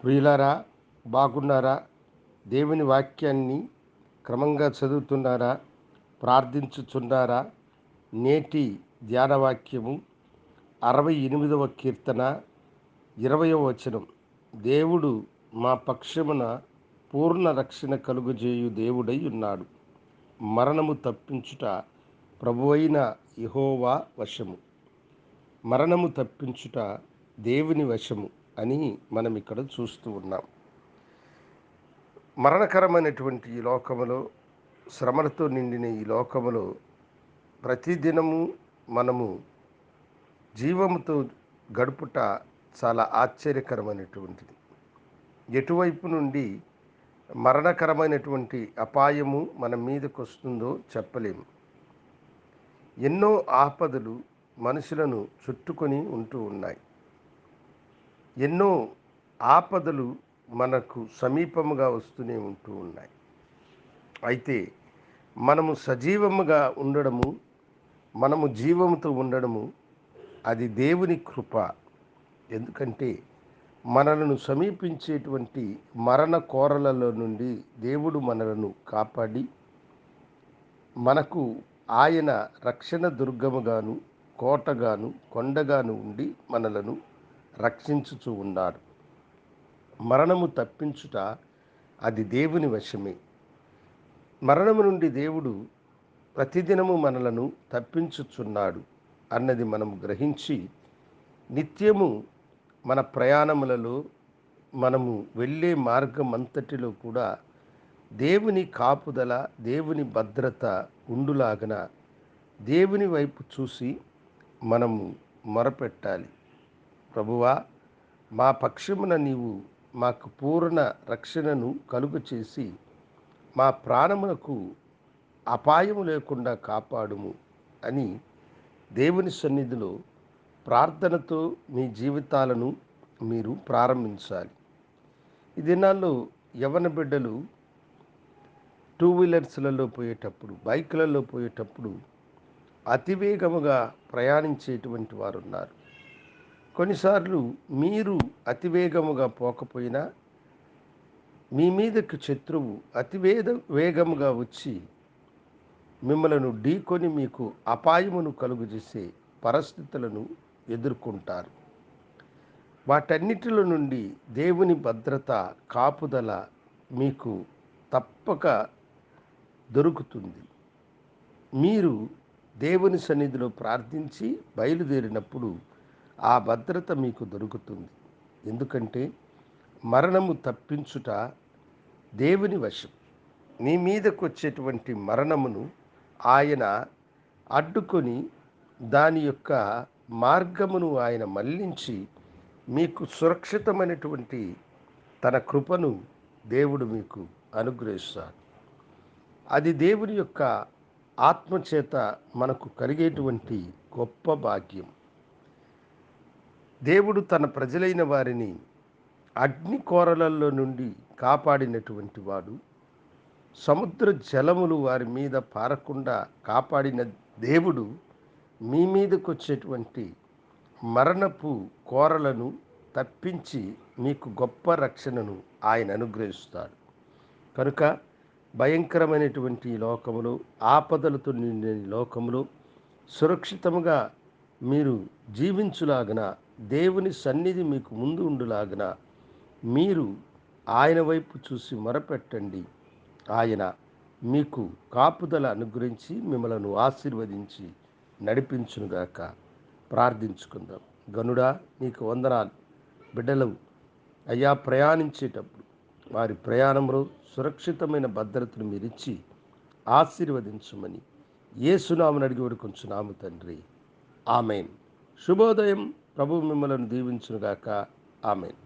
ప్రియులారా, బాగున్నారా? దేవుని వాక్యాన్ని క్రమంగా చదువుతున్నారా? ప్రార్థించుచున్నారా? నేటి ధ్యాన వాక్యము 68వ కీర్తన 20వ వచనం. దేవుడు మా పక్షమున పూర్ణ రక్షణ కలుగజేయు దేవుడై ఉన్నాడు. మరణము తప్పించుట ప్రభువైన యెహోవా వశము. మరణము తప్పించుట దేవుని వశము అని మనం ఇక్కడ చూస్తూ ఉన్నాం. మరణకరమైనటువంటి ఈ లోకములో, శ్రమలతో నిండిన ఈ లోకములో ప్రతిదినము మనము జీవముతో గడుపుట చాలా ఆశ్చర్యకరమైనటువంటిది. ఎటువైపు నుండి మరణకరమైనటువంటి అపాయము మన మీదకు వస్తుందో చెప్పలేము. ఎన్నో ఆపదలు మనుషులను చుట్టుకొని ఉంటూ ఉన్నాయి. ఎన్నో ఆపదలు మనకు సమీపముగా వస్తూనే ఉంటూ ఉన్నాయి. అయితే మనము సజీవముగా ఉండడము, మనము జీవముతో ఉండడము అది దేవుని కృప. ఎందుకంటే మనలను సమీపించేటువంటి మరణ కోరలలో నుండి దేవుడు మనలను కాపాడి, మనకు ఆయన రక్షణ దుర్గముగాను, కోటగాను, కొండగాను ఉండి మనలను రక్షించుచూ ఉన్నాడు. మరణము తప్పించుట అది దేవుని వశమే. మరణము నుండి దేవుడు ప్రతిదినము మనలను తప్పించుచున్నాడు అన్నది మనం గ్రహించి, నిత్యము మన ప్రయాణములలో మనము వెళ్ళే మార్గం అంతటిలో కూడా దేవుని కాపుదల, దేవుని భద్రత ఉండులాగన దేవుని వైపు చూసి మనము మొరపెట్టాలి. ప్రభువా, మా పక్షమున నీవు మాకు పూర్ణ రక్షణను కలుగ చేసి మా ప్రాణములకు అపాయము లేకుండా కాపాడుము అని దేవుని సన్నిధిలో ప్రార్థనతో మీ జీవితాలను మీరు ప్రారంభించాలి. ఈ దినాల్లో యవ్వన బిడ్డలు టూ వీలర్స్లలో పోయేటప్పుడు, బైకులలో పోయేటప్పుడు అతివేగముగా ప్రయాణించేటువంటి వారు ఉన్నారు. కొన్నిసార్లు మీరు అతివేగముగా పోకపోయినా మీ మీదకు శత్రువు వేగముగా వచ్చి మిమ్మలను ఢీకొని మీకు అపాయమును కలుగజేసే పరిస్థితులను ఎదుర్కొంటారు. వాటన్నిటిలో నుండి దేవుని భద్రత, కాపుదల మీకు తప్పక దొరుకుతుంది. మీరు దేవుని సన్నిధిలో ప్రార్థించి బయలుదేరినప్పుడు ఆ భద్రత మీకు దొరుకుతుంది. ఎందుకంటే మరణము తప్పించుట దేవుని వశం. మీ మీదకు వచ్చేటువంటి మరణమును ఆయన అడ్డుకొని దాని యొక్క మార్గమును ఆయన మళ్లించి మీకు సురక్షితమైనటువంటి తన కృపను దేవుడు మీకు అనుగ్రహిస్తాడు. అది దేవుని యొక్క ఆత్మచేత మనకు కలిగేటువంటి గొప్ప భాగ్యం. దేవుడు తన ప్రజలైన వారిని అగ్ని కోరలలో నుండి కాపాడినటువంటి వాడు. సముద్ర జలములు వారి మీద పారకుండా కాపాడిన దేవుడు మీ మీదకు వచ్చేటువంటి మరణపు కోరలను తప్పించి మీకు గొప్ప రక్షణను ఆయన అనుగ్రహిస్తాడు. కనుక భయంకరమైనటువంటి లోకములో, ఆపదలతో నిండిన లోకములో సురక్షితముగా మీరు జీవించులాగన, దేవుని సన్నిధి మీకు ముందు ఉండులాగన మీరు ఆయన వైపు చూసి మొరపెట్టండి. ఆయన మీకు కాపుదల అనుగ్రహించి మిమ్మలను ఆశీర్వదించి నడిపించునుగాక. ప్రార్థించుకుందాం. గనుడా, నీకు వందనాలు. బిడ్డలు అయ్యా ప్రయాణించేటప్పుడు వారి ప్రయాణంలో సురక్షితమైన భద్రతను మీరిచ్చి ఆశీర్వదించమని యేసునామమున అడిగి వేడుకొంచున్నాము తండ్రి. ఆమెన్. శుభోదయం. ప్రభు మిమ్మలను దీవించునుగాక. ఆమెన్.